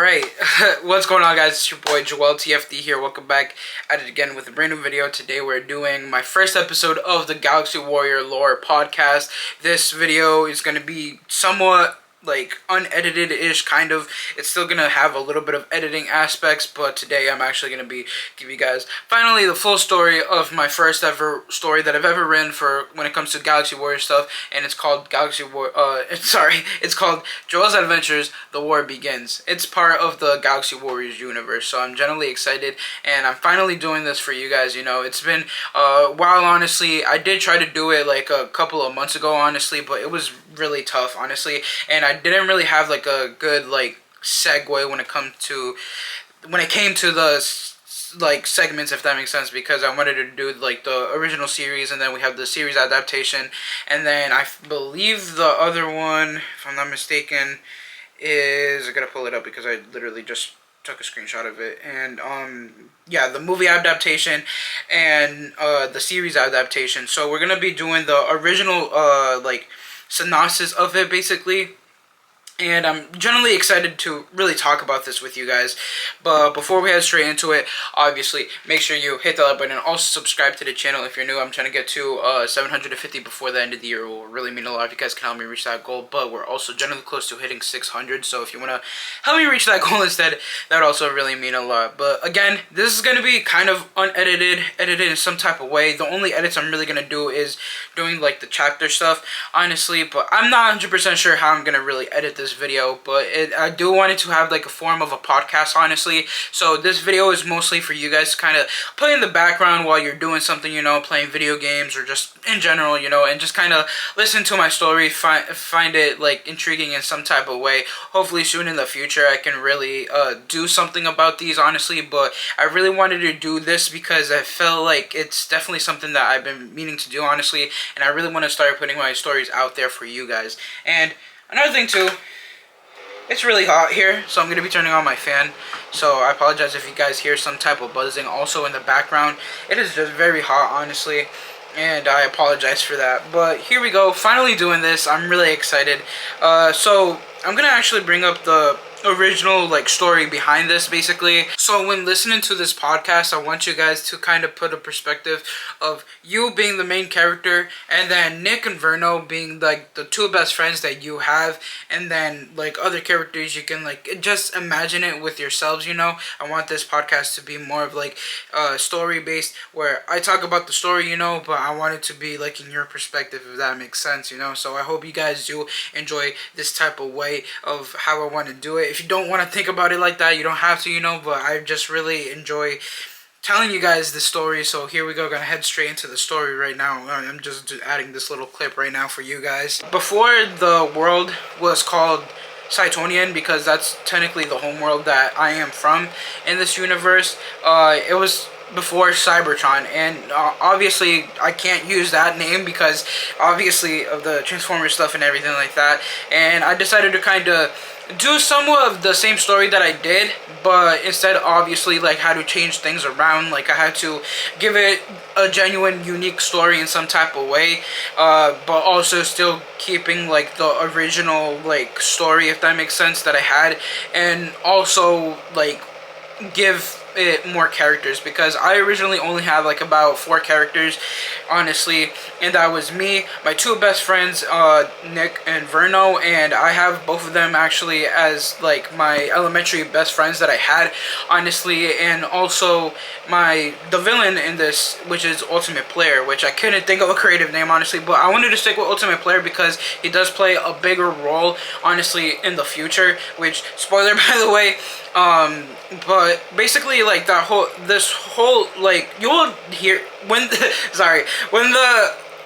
Alright, what's going on, guys? It's your boy JoelTFD here. Welcome back at it again with a brand new video. Today we're doing my first episode of the Galaxy Warrior Lore podcast. This video is going to be somewhat like unedited-ish, kind of. It's still gonna have a little bit of editing aspects, but today I'm actually gonna be giving you guys finally the full story of my first ever story that I've ever written for when it comes to Galaxy Warrior stuff, and it's called it's called Joel's Adventures: The War Begins. It's part of the Galaxy Warriors universe, so I'm genuinely excited, and I'm finally doing this for you guys. You know, it's been a while, honestly. I did try to do it like a couple of months ago, honestly, but it was really tough, honestly, and I didn't really have like a good like segue when it came to the like segments, if that makes sense, because I wanted to do like the original series, and then we have the series adaptation, and then I believe the other one, if I'm not mistaken, is, I gotta pull it up because I literally just took a screenshot of it, and yeah, the movie adaptation and the series adaptation. So we're gonna be doing the original like synopsis of it, basically, and I'm generally excited to really talk about this with you guys. But before we head straight into it, obviously, make sure you hit the like button and also subscribe to the channel if you're new. I'm trying to get to 750 before the end of the year. It will really mean a lot if you guys can help me reach that goal. But we're also generally close to hitting 600. So if you want to help me reach that goal instead, that would also really mean a lot. But again, this is going to be kind of unedited, edited in some type of way. The only edits I'm really going to do is doing like the chapter stuff, honestly. But I'm not 100% sure how I'm going to really edit this video, but I do want it to have like a form of a podcast, honestly. So this video is mostly for you guys to kind of play in the background while you're doing something, you know, playing video games or just in general, you know, and just kind of listen to my story, find it like intriguing in some type of way. Hopefully soon in the future I can really do something about these, honestly. But I really wanted to do this because I felt like it's definitely something that I've been meaning to do, honestly, and I really want to start putting my stories out there for you guys. And another thing too, it's really hot here, so I'm going to be turning on my fan. So I apologize if you guys hear some type of buzzing also in the background. It is just very hot, honestly, and I apologize for that. But here we go, finally doing this. I'm really excited. So I'm going to actually bring up the original like story behind this, basically. So when listening to this podcast, I want you guys to kind of put a perspective of you being the main character, and then Nick and Verno being like the two best friends that you have, and then like other characters you can like just imagine it with yourselves, you know. I want this podcast to be more of like story based, where I talk about the story, you know, but I want it to be like in your perspective, if that makes sense, you know. So I hope you guys do enjoy this type of way of how I want to do it. If you don't want to think about it like that, you don't have to, you know, but I just really enjoy telling you guys the story. So here we go, gonna head straight into the story right now. I'm just adding this little clip right now for you guys. Before the world was called Cytonian, because that's technically the homeworld that I am from in this universe, it was before Cybertron, and obviously I can't use that name because obviously of the Transformers stuff and everything like that, and I decided to kind of do somewhat of the same story that I did, but instead obviously like had to change things around. Like I had to give it a genuine unique story in some type of way, but also still keeping like the original like story, if that makes sense, that I had, and also like give it more characters, because I originally only had like about 4 characters, honestly, and that was me, my two best friends, Nick and Verno, and I have both of them actually as like my elementary best friends that I had, honestly, and also the villain in this, which is Ultimate Player, which I couldn't think of a creative name, honestly, but I wanted to stick with Ultimate Player because he does play a bigger role, honestly, in the future, which, spoiler by the way. But basically like this whole like, you'll hear when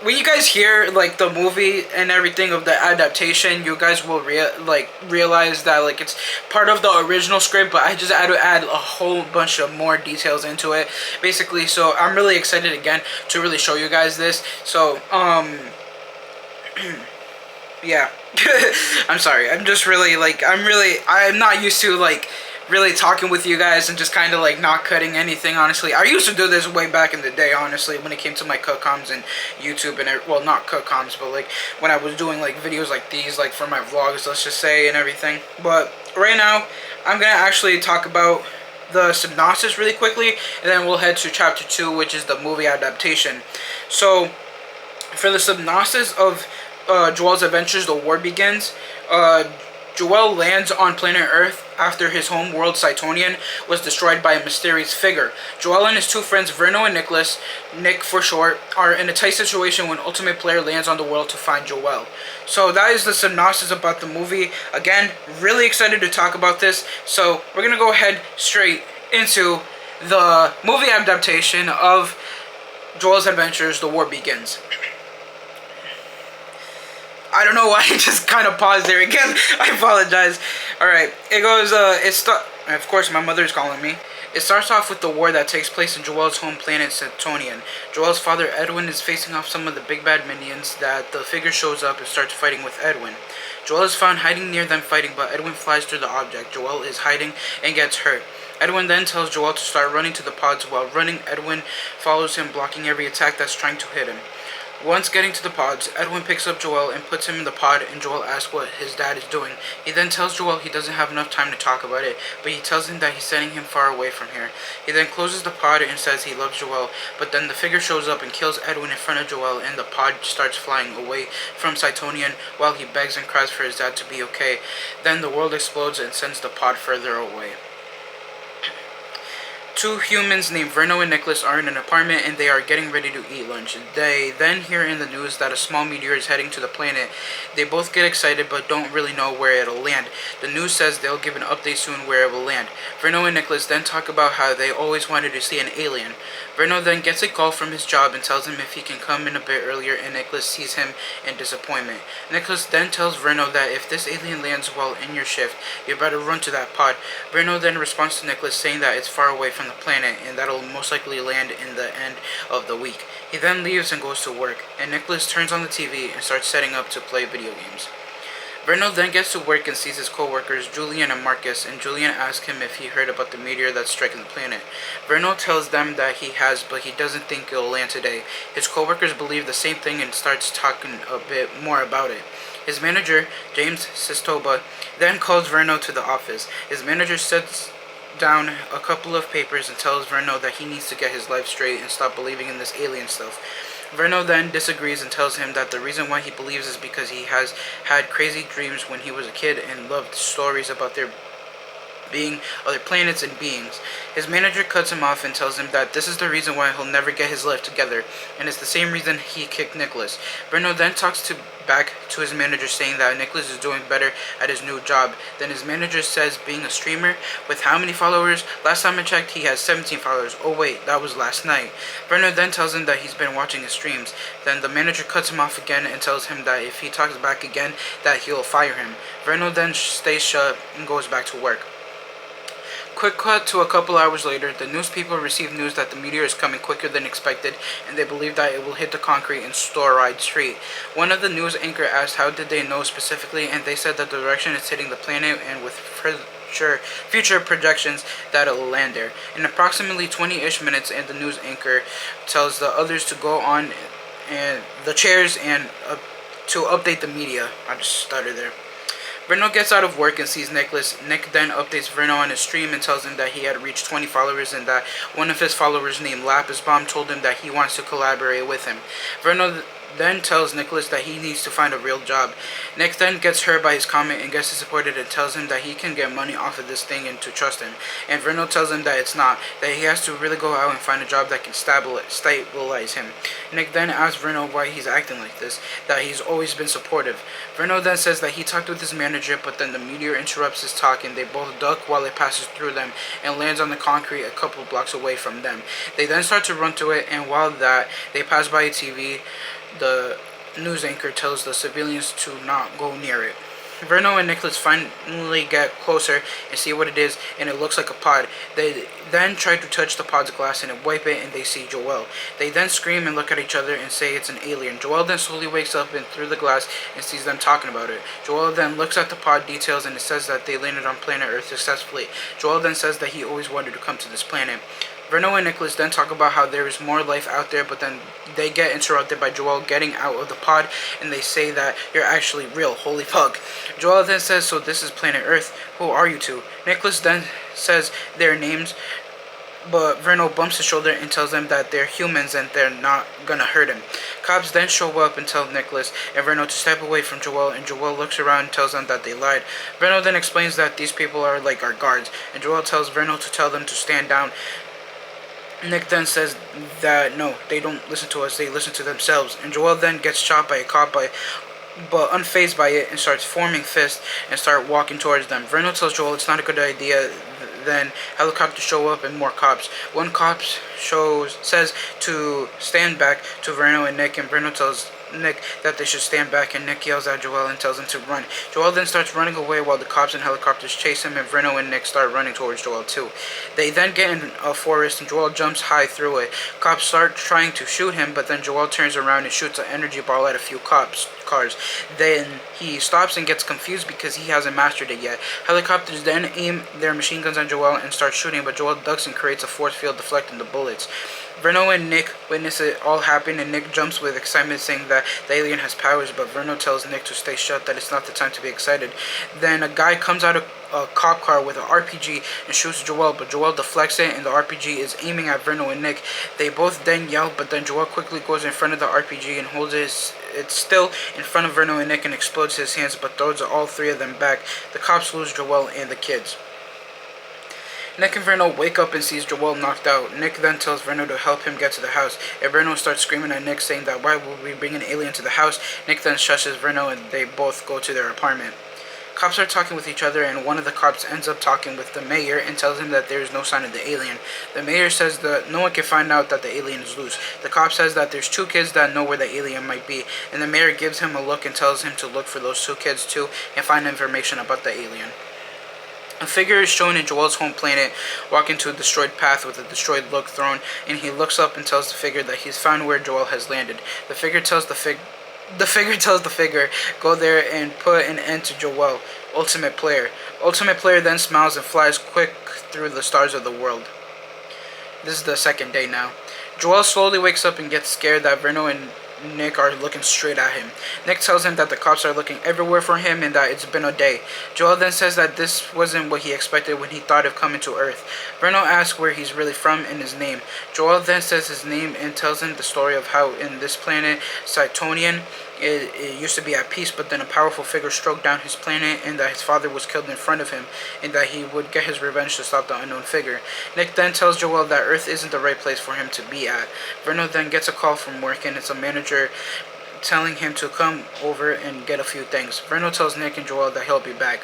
when you guys hear like the movie and everything of the adaptation, you guys will realize that like it's part of the original script, but I just had to add a whole bunch of more details into it, basically. So I'm really excited again to really show you guys this. So yeah. I'm sorry, I'm just really like, I'm not used to like really talking with you guys and just kind of like not cutting anything, honestly. I used to do this way back in the day, honestly, when it came to my cutcoms and YouTube and well, not cutcoms, but like when I was doing like videos like these, like for my vlogs, let's just say, and everything. But right now I'm gonna actually talk about the synopsis really quickly, and then we'll head to chapter 2, which is the movie adaptation. So, for the synopsis of Joel's adventures, the war begins. Joel lands on planet Earth after his home world, Cytonian, was destroyed by a mysterious figure. Joel and his two friends, Verno and Nicholas, Nick for short, are in a tight situation when Ultimate Player lands on the world to find Joel. So that is the synopsis about the movie. Again, really excited to talk about this. So we're going to go ahead straight into the movie adaptation of Joel's Adventures, The War Begins. I don't know why I just kind of paused there again. I apologize. Alright, it goes, of course my mother is calling me. It starts off with the war that takes place in Joel's home planet, Cytonian. Joel's father, Edwin, is facing off some of the big bad minions that the figure shows up and starts fighting with Edwin. Joel is found hiding near them fighting, but Edwin flies through the object. Joel is hiding and gets hurt. Edwin then tells Joel to start running to the pods. While running, Edwin follows him, blocking every attack that's trying to hit him. Once getting to the pods, Edwin picks up Joel and puts him in the pod, and Joel asks what his dad is doing. He then tells Joel he doesn't have enough time to talk about it, but he tells him that he's sending him far away from here. He then closes the pod and says he loves Joel, but then the figure shows up and kills Edwin in front of Joel, and the pod starts flying away from Cytonian while he begs and cries for his dad to be okay. Then the world explodes and sends the pod further away. Two humans named Verno and Nicholas are in an apartment and they are getting ready to eat lunch. They then hear in the news that a small meteor is heading to the planet. They both get excited but don't really know where it'll land. The news says they'll give an update soon where it will land. Verno and Nicholas then talk about how they always wanted to see an alien. Verno then gets a call from his job and tells him if he can come in a bit earlier, and Nicholas sees him in disappointment. Nicholas then tells Verno that if this alien lands while in your shift, you better run to that pod. Verno then responds to Nicholas saying that it's far away from the planet and that'll most likely land in the end of the week. He then leaves and goes to work, and Nicholas turns on the TV and starts setting up to play video games. Verno then gets to work and sees his co-workers, Julian and Marcus, and Julian asks him if he heard about the meteor that's striking the planet. Verno tells them that he has, but he doesn't think it'll land today. His co-workers believe the same thing and starts talking a bit more about it. His manager, James Sistoba, then calls Verno to the office. His manager sets down a couple of papers and tells Verno that he needs to get his life straight and stop believing in this alien stuff. Verno then disagrees and tells him that the reason why he believes is because he has had crazy dreams when he was a kid and loved stories about there being other planets and beings. His manager cuts him off and tells him that this is the reason why he'll never get his life together, and it's the same reason he kicked Nicholas. Verno then talks back to his manager saying that Nicholas is doing better at his new job. Then his manager says being a streamer with how many followers? Last time I checked he has 17 followers. Oh wait, that was last night. Verno then tells him that he's been watching his streams. Then the manager cuts him off again and tells him that if he talks back again that he'll fire him. Verno then stays shut and goes back to work. Quick cut to a couple hours later, the news people receive news that the meteor is coming quicker than expected, and they believe that it will hit the concrete in Storride Street. One of the news anchor asked how did they know specifically, and they said that the direction it's hitting the planet and with future projections that it will land there. In approximately 20-ish minutes, and the news anchor tells the others to go on and the chairs and to update the media. I just stuttered there. Verno gets out of work and sees Nicholas. Nick then updates Verno on his stream and tells him that he had reached 20 followers and that one of his followers named Lapis Bomb told him that he wants to collaborate with him. Verno then tells Nicholas that he needs to find a real job. Nick then gets hurt by his comment and gets disappointed and tells him that he can get money off of this thing and to trust him. And Verno tells him that it's not, that he has to really go out and find a job that can stabilize him. Nick then asks Verno why he's acting like this, that he's always been supportive. Verno then says that he talked with his manager, but then the meteor interrupts his talk and they both duck while it passes through them and lands on the concrete a couple blocks away from them. They then start to run to it, and while that, they pass by a TV. The news anchor tells the civilians to not go near it. Verno and Nicholas finally get closer and see what it is, and it looks like a pod. They then try to touch the pod's glass and wipe it, and they see Joel. They then scream and look at each other and say it's an alien. Joel then slowly wakes up and through the glass and sees them talking about it. Joel then looks at the pod details and it says that they landed on planet Earth successfully. Joel then says that he always wanted to come to this planet. Verno and Nicholas then talk about how there is more life out there, but then they get interrupted by Joel getting out of the pod, and they say that you're actually real, holy fuck. Joel then says, so this is planet Earth, who are you two? Nicholas then says their names, but Verno bumps his shoulder and tells them that they're humans and they're not gonna hurt him. Cops then show up and tell Nicholas and Verno to step away from Joel, and Joel looks around and tells them that they lied. Verno then explains that these people are like our guards, and Joel tells Verno to tell them to stand down. Nick then says that no, they don't listen to us, they listen to themselves, and Joel then gets shot by a cop but unfazed by it and starts forming fists and start walking towards them. Verno tells Joel it's not a good idea. Then helicopters show up and more cops. One cop says to stand back to Verno and Nick, and Verno tells Nick that they should stand back, and Nick yells at Joel and tells him to run. Joel then starts running away while the cops and helicopters chase him, and Verno and Nick start running towards Joel too. They then get in a forest and Joel jumps high through it. Cops start trying to shoot him, but then Joel turns around and shoots an energy ball at a few cars. Then he stops and gets confused because he hasn't mastered it yet. Helicopters then aim their machine guns on Joel and start shooting, but Joel ducks and creates a force field deflecting the bullets. Verno and Nick witness it all happen, and Nick jumps with excitement saying that the alien has powers, but Verno tells Nick to stay shut, that it's not the time to be excited. Then a guy comes out of a cop car with an RPG and shoots Joel, but Joel deflects it and the RPG is aiming at Verno and Nick. They both then yell, but then Joel quickly goes in front of the RPG and holds it still in front of Verno and Nick and explodes his hands, but throws all three of them back. The cops lose Joel and the kids. Nick and Verno wake up and sees Joel knocked out. Nick then tells Verno to help him get to the house, and Verno starts screaming at Nick saying that why would we bring an alien to the house. Nick then shushes Verno and they both go to their apartment. Cops are talking with each other, and one of the cops ends up talking with the mayor and tells him that there is no sign of the alien. The mayor says that no one can find out that the alien is loose. The cop says that there's two kids that know where the alien might be, and the mayor gives him a look and tells him to look for those two kids too and find information about the alien. A figure is shown in Joel's home planet walking to a destroyed path with a destroyed look thrown, and he looks up and tells the figure that he's found where Joel has landed. The figure tells the figure, go there and put an end to Joel. Ultimate Player. Ultimate Player then smiles and flies quick through the stars of the world. This is the second day now. Joel slowly wakes up and gets scared that Verno and Nick are looking straight at him. Nick tells him that the cops are looking everywhere for him and that it's been a day. Joel then says that this wasn't what he expected when he thought of coming to Earth. Verno asks where he's really from and his name. Joel then says his name and tells him the story of how in this planet, Cytonian, it used to be at peace, but then a powerful figure stroked down his planet and that his father was killed in front of him and that he would get his revenge to stop the unknown figure. Nick then tells Joel that Earth isn't the right place for him to be at. Verno then gets a call from work and it's a manager telling him to come over and get a few things. Verno tells Nick and Joel that he'll be back.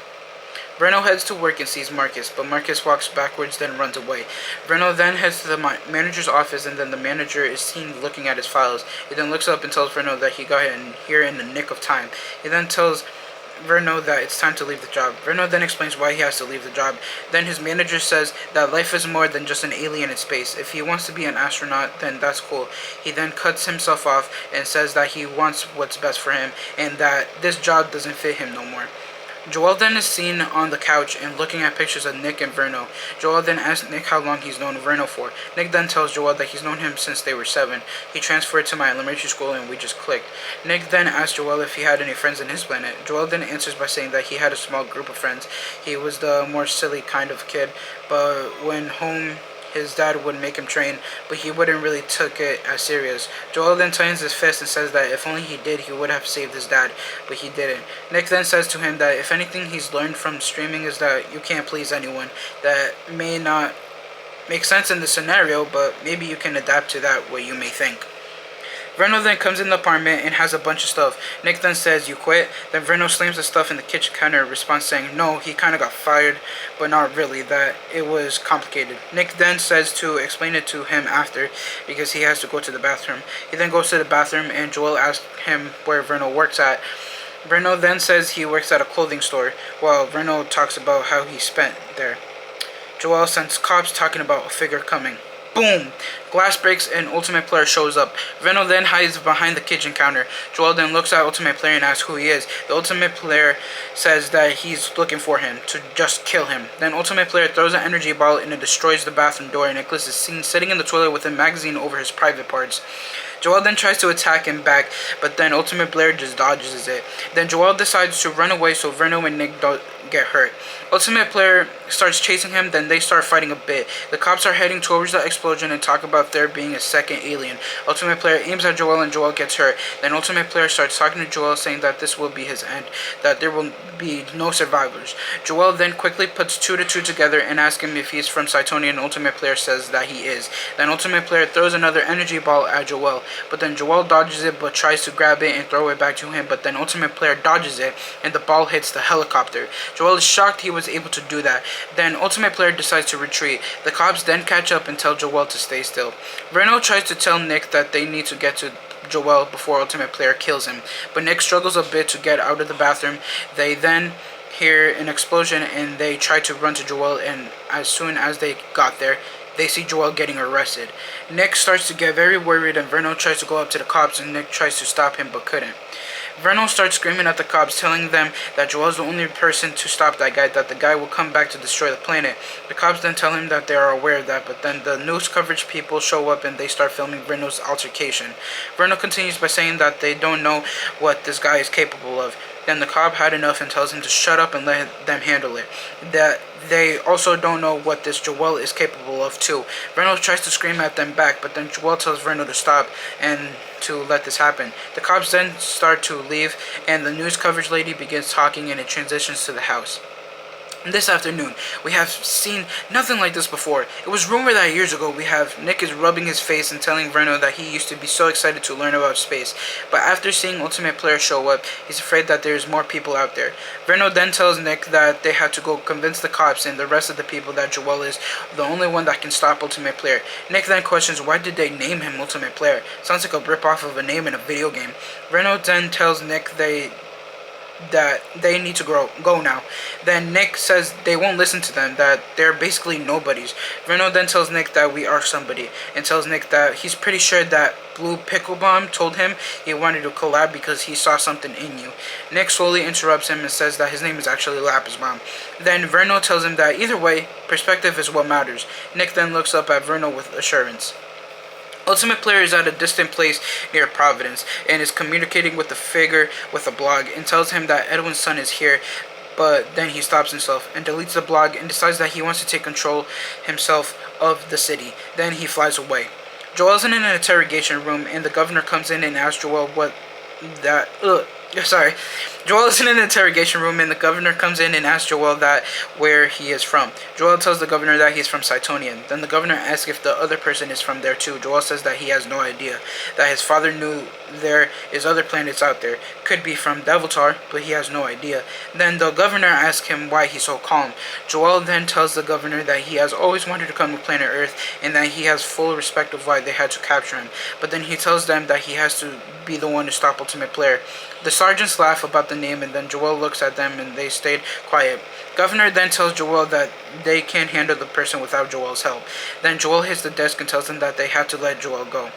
Verno heads to work and sees Marcus, but Marcus walks backwards then runs away. Verno then heads to the manager's office and then the manager is seen looking at his files. He then looks up and tells Verno that he got here in the nick of time. He then tells Verno that it's time to leave the job. Verno then explains why he has to leave the job. Then his manager says that life is more than just an alien in space. If he wants to be an astronaut, then that's cool. He then cuts himself off and says that he wants what's best for him and that this job doesn't fit him no more. Joel then is seen on the couch and looking at pictures of Nick and Verno. Joel then asks Nick how long he's known Verno for. Nick then tells Joel that he's known him since they were 7. He transferred to my elementary school and we just clicked. Nick then asks Joel if he had any friends in his planet. Joel then answers by saying that he had a small group of friends. He was the more silly kind of kid, but when home his dad would make him train, but he wouldn't really took it as serious. Joel then tightens his fist and says that if only he did, he would have saved his dad, but he didn't. Nick then says to him that if anything he's learned from streaming is that you can't please anyone. That may not make sense in the scenario, but maybe you can adapt to that what you may think. Verno then comes in the apartment and has a bunch of stuff. Nick then says, you quit? Then Verno slams the stuff in the kitchen counter, responds saying, no, he kind of got fired, but not really, that it was complicated. Nick then says to explain it to him after, because he has to go to the bathroom. He then goes to the bathroom and Joel asks him where Verno works at. Verno then says he works at a clothing store, while Verno talks about how he spent there. Joel sends cops talking about a figure coming. Boom! Glass breaks and Ultimate Player shows up. Venom then hides behind the kitchen counter. Joel then looks at Ultimate Player and asks who he is. The Ultimate Player says that he's looking for him, to just kill him. Then Ultimate Player throws an energy ball and it destroys the bathroom door, and Nicholas is seen sitting in the toilet with a magazine over his private parts. Joel then tries to attack him back, but then Ultimate Player just dodges it. Then Joel decides to run away so Verno and Nick don't get hurt. Ultimate Player starts chasing him, then they start fighting a bit. The cops are heading towards the explosion and talk about there being a second alien. Ultimate Player aims at Joel and Joel gets hurt. Then Ultimate Player starts talking to Joel, saying that this will be his end, that there will be no survivors. Joel then quickly puts 2 to 2 together and asks him if he's from Cytonia, and Ultimate Player says that he is. Then Ultimate Player throws another energy ball at Joel, but then Joel dodges it but tries to grab it and throw it back to him, but then Ultimate Player dodges it and the ball hits the helicopter. Joel is shocked he was able to do that. Then Ultimate Player decides to retreat. The cops then catch up and tell Joel to stay still. Verno tries to tell Nick that they need to get to Joel before Ultimate Player kills him, but Nick struggles a bit to get out of the bathroom. They then hear an explosion and they try to run to Joel, and as soon as they got there, they see Joel getting arrested. Nick starts to get very worried and Verno tries to go up to the cops, and Nick tries to stop him but couldn't. Verno starts screaming at the cops, telling them that Joel's the only person to stop that guy, that the guy will come back to destroy the planet. The cops then tell him that they are aware of that, but then the news coverage people show up and they start filming Verno's altercation. Verno continues by saying that they don't know what this guy is capable of. Then the cop had enough and tells him to shut up and let them handle it. That they also don't know what this Joel is capable of too. Verno tries to scream at them back, but then Joel tells Verno to stop and to let this happen. The cops then start to leave, and the news coverage lady begins talking, and it transitions to the house. This afternoon, we have seen nothing like this before. It was rumored that years ago Nick is rubbing his face and telling Verno that he used to be so excited to learn about space. But after seeing Ultimate Player show up, he's afraid that there's more people out there. Verno then tells Nick that they have to go convince the cops and the rest of the people that Joel is the only one that can stop Ultimate Player. Nick then questions why did they name him Ultimate Player? Sounds like a rip-off of a name in a video game. Verno then tells Nick that they need to go now. Then Nick says they won't listen to them, that they're basically nobodies. Verno then tells Nick that we are somebody, and tells Nick that he's pretty sure that Blue Pickle Bomb told him he wanted to collab because he saw something in you. Nick slowly interrupts him and says that his name is actually Lapis Bomb. Then Verno tells him that either way, perspective is what matters. Nick then looks up at Verno with assurance. Ultimate Player is at a distant place near Providence and is communicating with the figure with a blog and tells him that Edwin's son is here, but then he stops himself and deletes the blog and decides that he wants to take control himself of the city. Then he flies away. Joel's in an interrogation room and the governor comes in and asks Joel Joel is in an interrogation room and the governor comes in and asks Joel that where he is from. Joel tells the governor that he's from Cytonia. Then the governor asks if the other person is from there too. Joel says that he has no idea, that his father knew there is other planets out there. Could be from Deviltar, but he has no idea. Then the governor asks him why he's so calm. Joel then tells the governor that he has always wanted to come to planet Earth and that he has full respect of why they had to capture him. But then he tells them that he has to be the one to stop Ultimate Player. The sergeants laugh about the name and then Joel looks at them and they stayed quiet. Governor then tells Joel that they can't handle the person without Joel's help. Then Joel hits the desk and tells them that they have to let Joel go,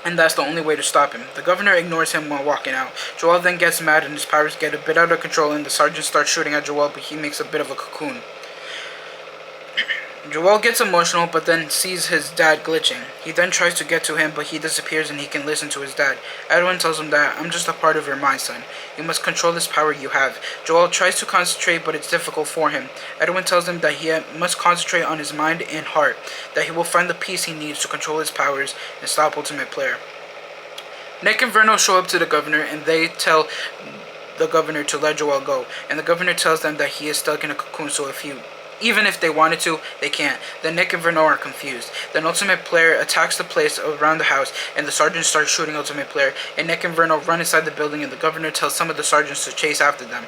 and that's the only way to stop him. The governor ignores him while walking out. Joel then gets mad and his powers get a bit out of control and the sergeant starts shooting at Joel, but he makes a bit of a cocoon. Joel gets emotional but then sees his dad glitching. He then tries to get to him but he disappears and he can listen to his dad. Edwin tells him that I'm just a part of your mind, son. You must control this power you have. Joel tries to concentrate but it's difficult for him. Edwin tells him that he must concentrate on his mind and heart, that he will find the peace he needs to control his powers and stop Ultimate Player. Nick and Verno show up to the governor and they tell the governor to let Joel go, and the governor tells them that he is stuck in a cocoon, so even if they wanted to, they can't. Then Nick and Verno are confused. Then Ultimate Player attacks the place around the house, and the sergeant starts shooting Ultimate Player, and Nick and Verno run inside the building, and the governor tells some of the sergeants to chase after them.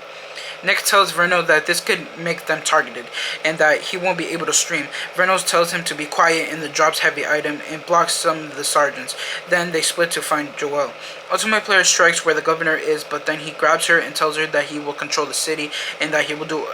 Nick tells Verno that this could make them targeted, and that he won't be able to stream. Verno tells him to be quiet and drops heavy item, and blocks some of the sergeants. Then they split to find Joel. Ultimate Player strikes where the governor is, but then he grabs her and tells her that he will control the city, and that he will do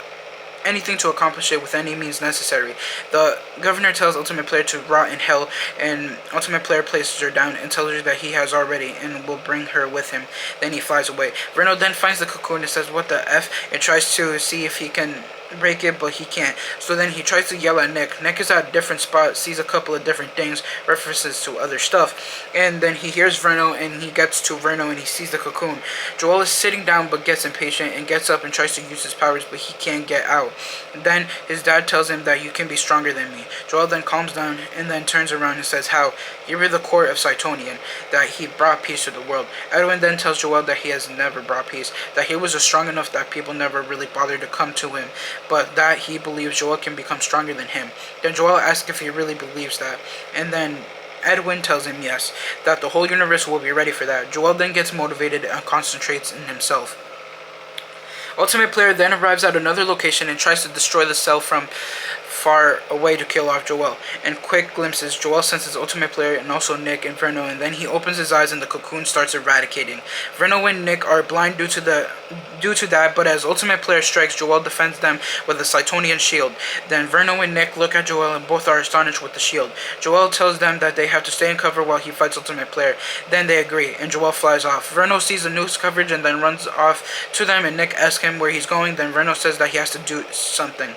anything to accomplish it with any means necessary. The governor tells Ultimate Player to rot in hell, and Ultimate Player places her down and tells her that he has already and will bring her with him. Then he flies away. Verno then finds the cocoon and says, "What the F?" and tries to see if he can break it, but he can't. So then he tries to yell at Nick. Nick is at a different spot, sees a couple of different things, references to other stuff, and then he hears Verno, and he gets to Verno and he sees the cocoon. Joel is sitting down but gets impatient and gets up and tries to use his powers, but he can't get out. Then his dad tells him that you can be stronger than me. Joel then calms down and then turns around and says how he rid the court of Cytonian, that he brought peace to the world. Edwin then tells Joel that he has never brought peace, that he was strong enough that people never really bothered to come to him, but that he believes Joel can become stronger than him. Then Joel asks if he really believes that, and then Edwin tells him yes, that the whole universe will be ready for that. Joel then gets motivated and concentrates in himself. Ultimate Player then arrives at another location and tries to destroy the cell from far away to kill off Joel. In quick glimpses, Joel senses Ultimate Player and also Nick and Verno, and then he opens his eyes and the cocoon starts eradicating. Verno and Nick are blind due to that, but as Ultimate Player strikes, Joel defends them with a Cytonian shield. Then Verno and Nick look at Joel and both are astonished with the shield. Joel tells them that they have to stay in cover while he fights Ultimate Player. Then they agree, and Joel flies off. Verno sees the news coverage and then runs off to them, and Nick asks him where he's going. Then Verno says that he has to do something.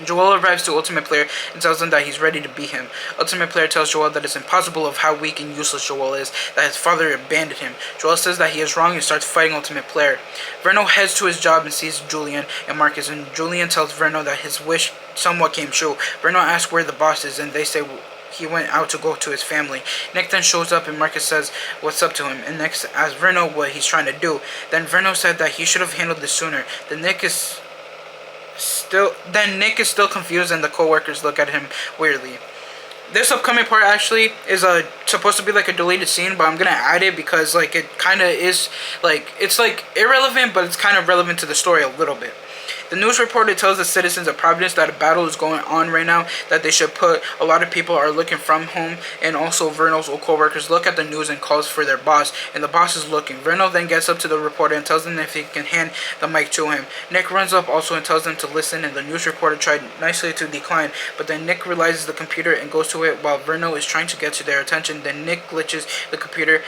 Joel arrives to Ultimate Player and tells him that he's ready to beat him. Ultimate Player tells Joel that it's impossible of how weak and useless Joel is, that his father abandoned him. Joel says that he is wrong and starts fighting Ultimate Player. Verno heads to his job and sees Julian and Marcus, and Julian tells Verno that his wish somewhat came true. Verno asks where the boss is, and they say he went out to go to his family. Nick then shows up and Marcus says what's up to him, and Nick asks Verno what he's trying to do. Then Verno said that he should have handled this sooner. Nick is still confused, and the co-workers look at him weirdly. This upcoming part actually is supposed to be like a deleted scene, but I'm gonna add it because like it kind of is like it's like irrelevant, but it's kind of relevant to the story a little bit. The news reporter tells the citizens of Providence that a battle is going on right now, that they should put a lot of people are looking from home, and also Verno's old co-workers look at the news and calls for their boss, and the boss is looking. Verno then gets up to the reporter and tells them if he can hand the mic to him. Nick runs up also and tells them to listen, and the news reporter tried nicely to decline, but then Nick realizes the computer and goes to it while Verno is trying to get to their attention. Then Nick glitches the computer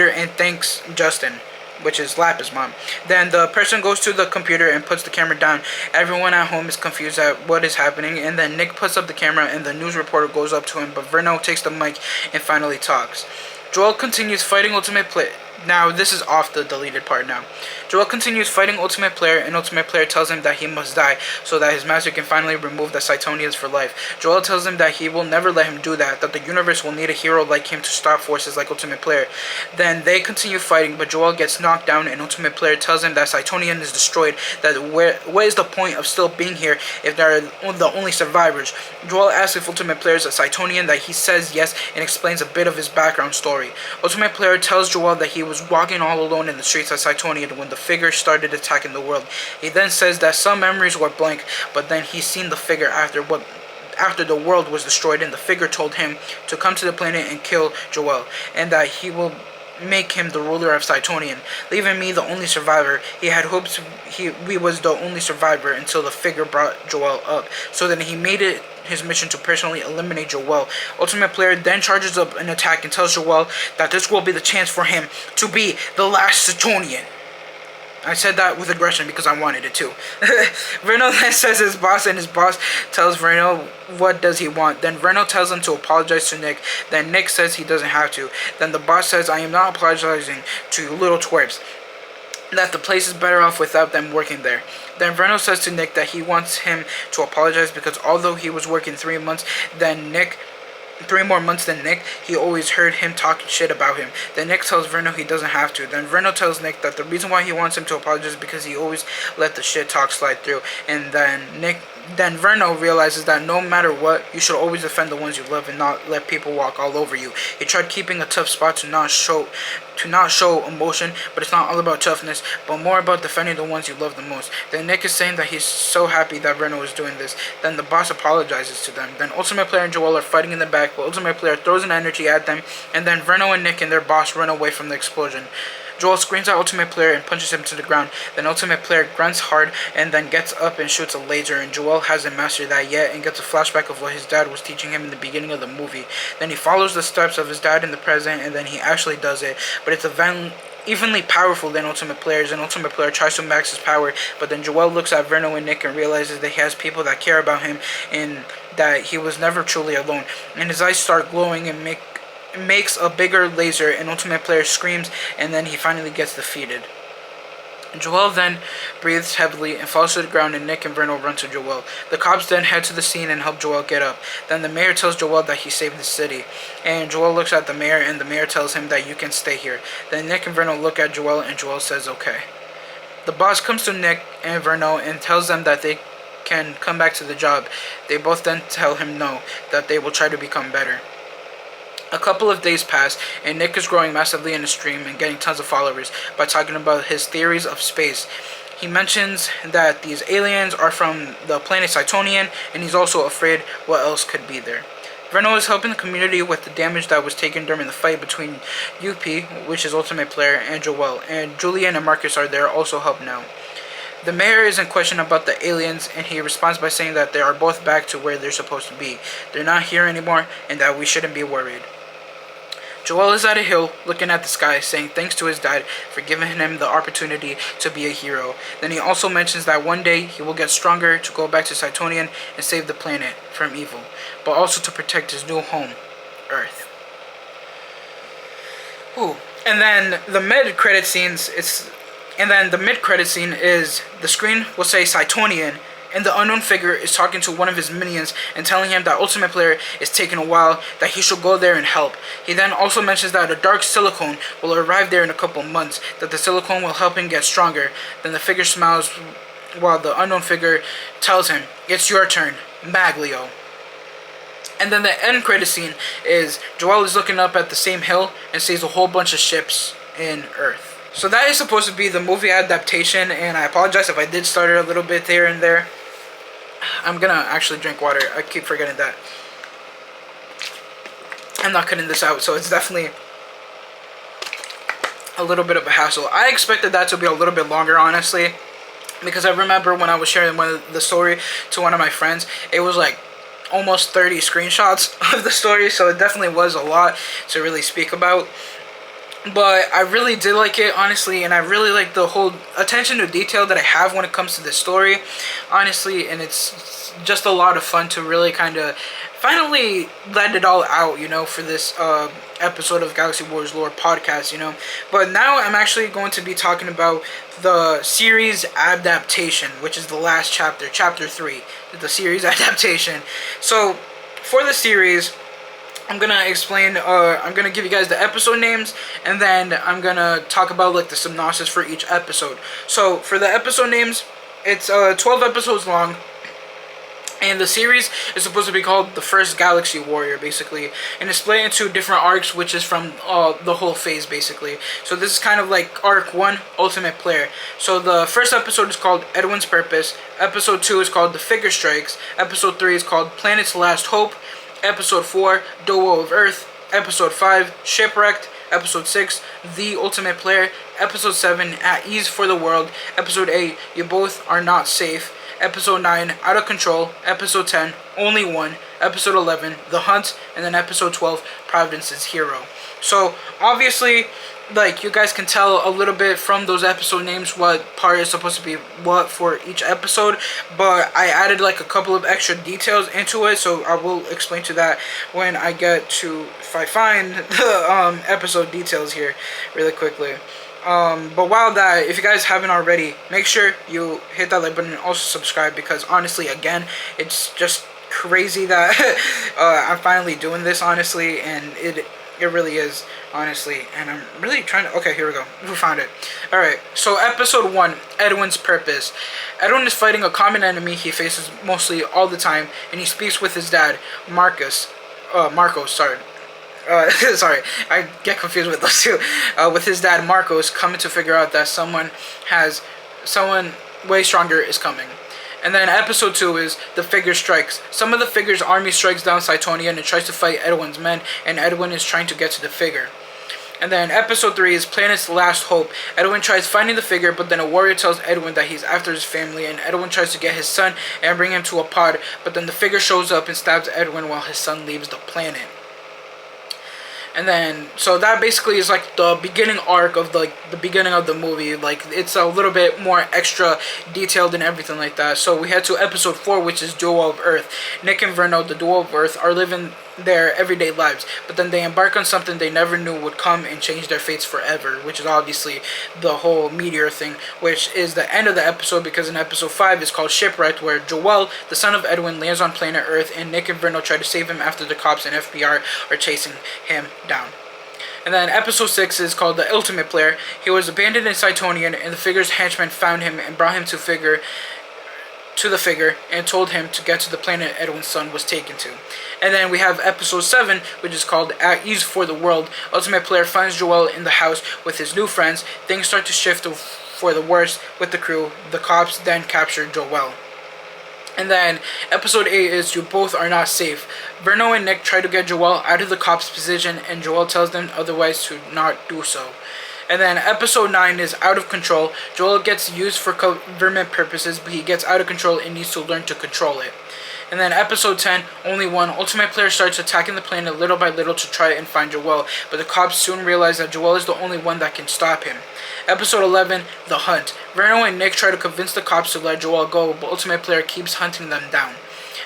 and thanks Justin, which is Lapis' mom. Then the person goes to the computer and puts the camera down. Everyone at home is confused at what is happening, and then Nick puts up the camera and the news reporter goes up to him, but Verno takes the mic and finally talks. Joel continues fighting Ultimate Player. Now, this is off the deleted part now. Joel continues fighting Ultimate Player, and Ultimate Player tells him that he must die so that his master can finally remove the Cytonians for life. Joel tells him that he will never let him do that the universe will need a hero like him to stop forces like Ultimate Player. Then they continue fighting, but Joel gets knocked down, and Ultimate Player tells him that Cytonian is destroyed, that what is the point of still being here if they are the only survivors. Joel asks if Ultimate Player is a Cytonian, that he says yes, and explains a bit of his background story. Ultimate Player tells Joel that he was walking all alone in the streets of Cytonian when the figure started attacking the world. He then says that some memories were blank, but then he's seen the figure after the world was destroyed, and the figure told him to come to the planet and kill Joel, and that he will make him the ruler of Cytonian, leaving me the only survivor. He had hopes we was the only survivor until the figure brought Joel up, so then he made it his mission to personally eliminate Joel. Ultimate Player then charges up an attack and tells Joel that this will be the chance for him to be the last Cytonian. I said that with aggression because I wanted it too. Verno then says his boss, and his boss tells Verno what does he want. Then Verno tells him to apologize to Nick. Then Nick says he doesn't have to. Then the boss says, I am not apologizing to you little twerps, that the place is better off without them working there. Then Verno says to Nick that he wants him to apologize because although he was working 3 more months than Nick, he always heard him talking shit about him. Then Nick tells Verno he doesn't have to. Then Verno tells Nick that the reason why he wants him to apologize is because he always let the shit talk slide through. And then Verno realizes that no matter what, you should always defend the ones you love and not let people walk all over you. He tried keeping a tough spot to not show emotion, but it's not all about toughness, but more about defending the ones you love the most. Then Nick is saying that he's so happy that Verno is doing this. Then the boss apologizes to them. Then Ultimate Player and Joel are fighting in the back, but Ultimate Player throws an energy at them, and then Verno and Nick and their boss run away from the explosion. Joel screams at Ultimate Player and punches him to the ground. Then Ultimate Player grunts hard and then gets up and shoots a laser, and Joel hasn't mastered that yet and gets a flashback of what his dad was teaching him in the beginning of the movie. Then he follows the steps of his dad in the present, and then he actually does it, but it's evenly powerful than Ultimate Player's, and Ultimate Player tries to max his power, but then Joel looks at Verno and Nick and realizes that he has people that care about him and that he was never truly alone, and his eyes start glowing and makes a bigger laser, and Ultimate Player screams, and then he finally gets defeated. Joel then breathes heavily and falls to the ground, and Nick and Verno run to Joel. The cops then head to the scene and help Joel get up. Then the mayor tells Joel that he saved the city, and Joel looks at the mayor, and the mayor tells him that you can stay here. Then Nick and Verno look at Joel, and Joel says okay. The boss comes to Nick and Verno and tells them that they can come back to the job. They both then tell him no, that they will try to become better. A couple of days pass, and Nick is growing massively in the stream and getting tons of followers by talking about his theories of space. He mentions that these aliens are from the planet Cytonian, and he's also afraid what else could be there. Verno is helping the community with the damage that was taken during the fight between UP, which is Ultimate Player, and Joel, and Julian and Marcus are there, also help now. The mayor is in question about the aliens, and he responds by saying that they are both back to where they're supposed to be. They're not here anymore, and that we shouldn't be worried. Joel is at a hill, looking at the sky, saying thanks to his dad for giving him the opportunity to be a hero. Then he also mentions that one day he will get stronger to go back to Cytonian and save the planet from evil, but also to protect his new home, Earth. Ooh. And then the mid-credit scenes, the mid-credit scene is the screen will say Cytonian, and the unknown figure is talking to one of his minions and telling him that Ultimate Player is taking a while, that he should go there and help. He then also mentions that a dark silicone will arrive there in a couple months, that the silicone will help him get stronger. Then the figure smiles while the unknown figure tells him, it's your turn, Maglio. And then the end credit scene is Joel is looking up at the same hill and sees a whole bunch of ships in Earth. So that is supposed to be the movie adaptation, and I apologize if I did start it a little bit there and there. I'm gonna actually drink water. I keep forgetting that. I'm not cutting this out, so it's definitely a little bit of a hassle. I expected that to be a little bit longer, honestly, because I remember when I was sharing the story to one of my friends, it was like almost 30 screenshots of the story, so it definitely was a lot to really speak about. But I really did like it, honestly, and I really like the whole attention to detail that I have when it comes to this story, honestly, and it's just a lot of fun to really kind of finally let it all out, you know, for this episode of Galaxy Wars Lore podcast, you know. But now I'm actually going to be talking about the series Adaptation, which is the last chapter, chapter 3, the series Adaptation. So for the series, I'm gonna explain, I'm gonna give you guys the episode names, and then I'm gonna talk about like the synopsis for each episode. So for the episode names, it's 12 episodes long, and the series is supposed to be called The First Galaxy Warrior, basically, and it's split into different arcs, which is from the whole phase, basically. So this is kind of like arc 1, Ultimate Player. So the first episode is called Edwin's Purpose, episode 2 is called The Figure Strikes, episode 3 is called Planet's Last Hope, episode 4, Duo of Earth, episode 5, Shipwrecked, episode 6, The Ultimate Player, episode 7, At Ease for the World, episode 8, You Both Are Not Safe, episode 9, Out of Control, episode 10, Only One, episode 11, The Hunt, and then episode 12, Providence's Hero. So obviously, like, you guys can tell a little bit from those episode names what part is supposed to be what for each episode, but I added like a couple of extra details into it, so I will explain to that when I get to, if I find the episode details here really quickly. But while that, if you guys haven't already, make sure you hit that like button and also subscribe, because honestly, again, it's just crazy that I'm finally doing this, honestly, and it really is, honestly, and I'm really trying to, okay, here we go, we found it. Alright, so episode 1, Edwin's Purpose. Edwin is fighting a common enemy he faces mostly all the time, and he speaks with his dad, Marcos, sorry, I get confused with those two, with his dad, Marcos, coming to figure out that someone way stronger is coming. And then episode 2 is The Figure Strikes. Some of the Figure's army strikes down Cytonian and tries to fight Edwin's men, and Edwin is trying to get to the Figure. And then episode 3 is Planet's Last Hope. Edwin tries finding the figure, but then a warrior tells Edwin that he's after his family, and Edwin tries to get his son and bring him to a pod, but then the figure shows up and stabs Edwin while his son leaves the planet. And then, so that basically is like the beginning arc of the beginning of the movie. Like, it's a little bit more extra detailed and everything like that. So we head to episode 4, which is Duo of Earth. Nick and Verno, the Duo of Earth, are living their everyday lives, but then they embark on something they never knew would come and change their fates forever, which is obviously the whole meteor thing, which is the end of the episode, because in episode 5 is called Shipwrecked, where Joel, the son of Edwin, lands on planet Earth, and Nick and Verno try to save him after the cops and FBI are chasing him down. And then episode 6 is called The Ultimate Player. He was abandoned in Cytonian, and the figure's henchmen found him and brought him to the figure and told him to get to the planet Edwin's son was taken to. And then we have episode 7, which is called At Ease for the World. Ultimate Player finds Joel in the house with his new friends. Things start to shift for the worse with the crew. The cops then capture Joel. And then episode 8 is You Both Are Not Safe. Verno and Nick try to get Joel out of the cops' position, and Joel tells them otherwise to not do so. And then episode 9 is Out of Control. Joel gets used for government purposes, but he gets out of control and needs to learn to control it. And then episode 10, Only One. Ultimate Player starts attacking the planet little by little to try and find Joel, but the cops soon realize that Joel is the only one that can stop him. Episode 11, The Hunt. Verno and Nick try to convince the cops to let Joel go, but Ultimate Player keeps hunting them down.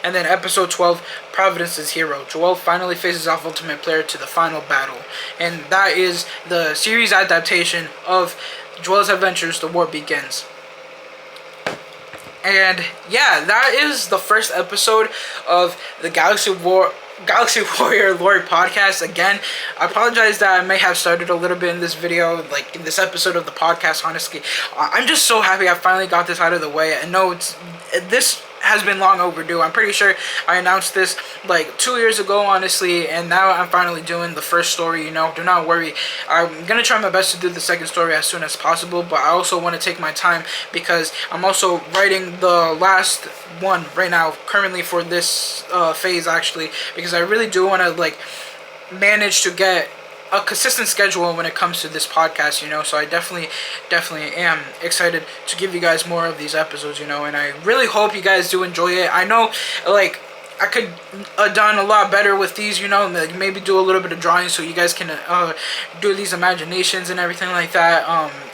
And then episode 12, Providence's Hero. Joel finally faces off Ultimate Player to the final battle. And that is the series adaptation of Joel's Adventures, The War Begins. And yeah, that is the first episode of the Galaxy Warrior Lore podcast. Again, I apologize that I may have started a little bit in this video, like in this episode of the podcast. Honestly, I'm just so happy I finally got this out of the way. I know this has been long overdue. I'm pretty sure I announced this like 2 years ago, honestly, and now I'm finally doing the first story. You know, do not worry, I'm gonna try my best to do the second story as soon as possible, but I also want to take my time because I'm also writing the last one right now currently for this phase, actually, because I really do want to like manage to get a consistent schedule when it comes to this podcast, you know. So I definitely am excited to give you guys more of these episodes, you know, and I really hope you guys do enjoy it. I know, like, I could have done a lot better with these, you know, like maybe do a little bit of drawing so you guys can do these imaginations and everything like that.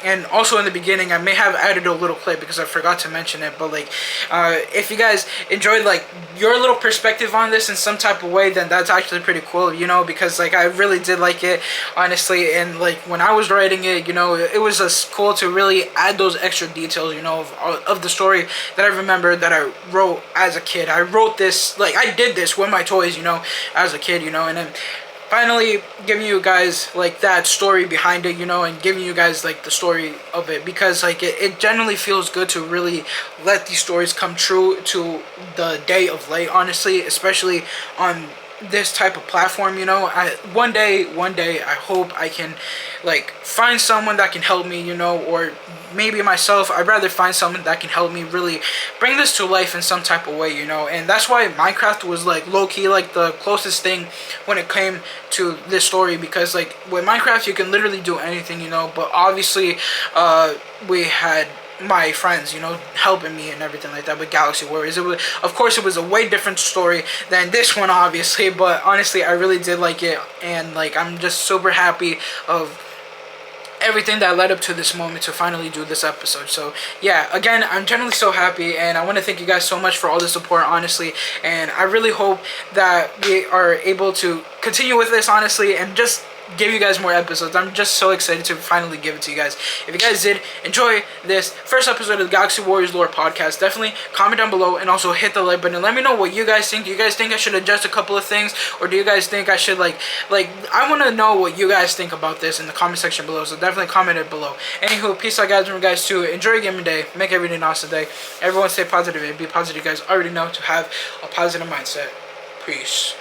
And also in the beginning, I may have added a little clip because I forgot to mention it. But like, if you guys enjoyed like your little perspective on this in some type of way, then that's actually pretty cool, you know, because like I really did like it, honestly. And like when I was writing it, you know, it was just cool to really add those extra details, you know, of the story that I remember that I wrote as a kid. I wrote this, like, I did this with my toys, you know, as a kid, you know, and then finally giving you guys like that story behind it, you know, and giving you guys like the story of it, because like it generally feels good to really let these stories come true to the day of late, honestly, especially on this type of platform, you know. One day I hope I can like find someone that can help me, you know, or maybe myself. I'd rather find someone that can help me really bring this to life in some type of way, you know. And that's why Minecraft was like low-key like the closest thing when it came to this story, because like with Minecraft you can literally do anything, you know, but obviously we had my friends, you know, helping me and everything like that with Galaxy Warriors. It was, of course, it was a way different story than this one, obviously, but honestly I really did like it, and like I'm just super happy of everything that led up to this moment to finally do this episode. So yeah, again, I'm generally so happy, and I want to thank you guys so much for all the support, honestly, and I really hope that we are able to continue with this, honestly, and just give you guys more episodes. I'm just so excited to finally give it to you guys. If you guys did enjoy this first episode of the Galaxy Warriors Lore podcast, definitely comment down below and also hit the like button and let me know what you guys think. Do you guys think I should adjust a couple of things, or do you guys think I should like I want to know what you guys think about this in the comment section below, so definitely comment it below. Anywho, peace out, guys. Remember, guys, to enjoy your gaming day, make every day an awesome day. Everyone stay positive and be positive. You guys already know to have a positive mindset. Peace.